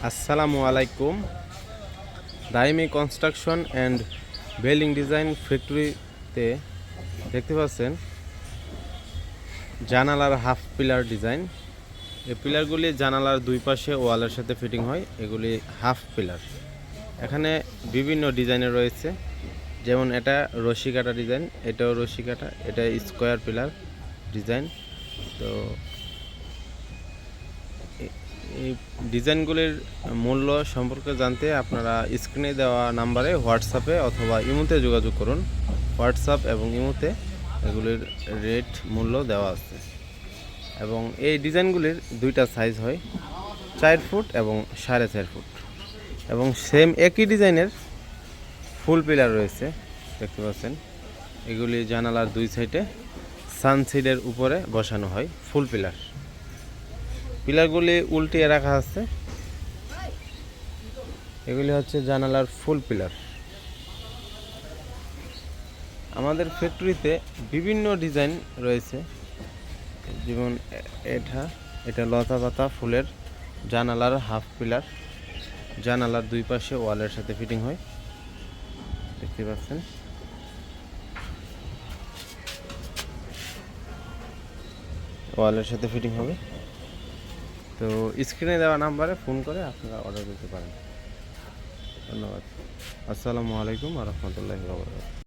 আসসালামু আলাইকুম। দাইমি construction and building design ফ্যাক্টরিতে দেখতে পাচ্ছেন জানালার হাফ পিলার ডিজাইন। এই পিলারগুলি জানালার দুই পাশে ওয়ালের সাথে ফিটিং হয়। এগুলি হাফ পিলার। এখানে বিভিন্ন ডিজাইনের রয়েছে, যেমন এটা রশি কাটা ডিজাইন, এটাও রশি কাটা, এটা স্কোয়ার পিলার ডিজাইন। তো এই ডিজাইনগুলির মূল্য সম্পর্কে জানতে আপনারা স্ক্রিনে দেওয়া নাম্বারে হোয়াটসঅ্যাপে অথবা ইমোতে যোগাযোগ করুন। হোয়াটসঅ্যাপ এবং ইমোতে এগুলির রেট মূল্য দেওয়া আছে। এবং এই ডিজাইনগুলির দুইটা সাইজ হয়, 4 ফুট এবং 4.5 ফুট। এবং সেম একই ডিজাইনের ফুল পিলার রয়েছে, দেখতে পাচ্ছেন। এগুলি জানালার দুই সাইডে সানসিডের উপরে বসানো হয় ফুল পিলার। পিলারগুলি উল্টিয়ে রাখা আছে। এগুলি হচ্ছে জানালার ফুল পিলার। আমাদের ফ্যাক্টরিতে বিভিন্ন ডিজাইন রয়েছে, যেমন এটা লতা পাতা ফুলের জানালার হাফ পিলার, জানালার দুই পাশে ওয়ালের সাথে ফিটিং হয়, দেখতে পাচ্ছেন। ওয়ালের সাথে ফিটিং হবে। তো স্ক্রিনে দেওয়া নাম্বারে ফোন করে আপনারা অর্ডার করতে পারেন। ধন্যবাদ। আসসালামু আলাইকুম ওয়া রাহমাতুল্লাহি ওয়া বারাকাতুহু।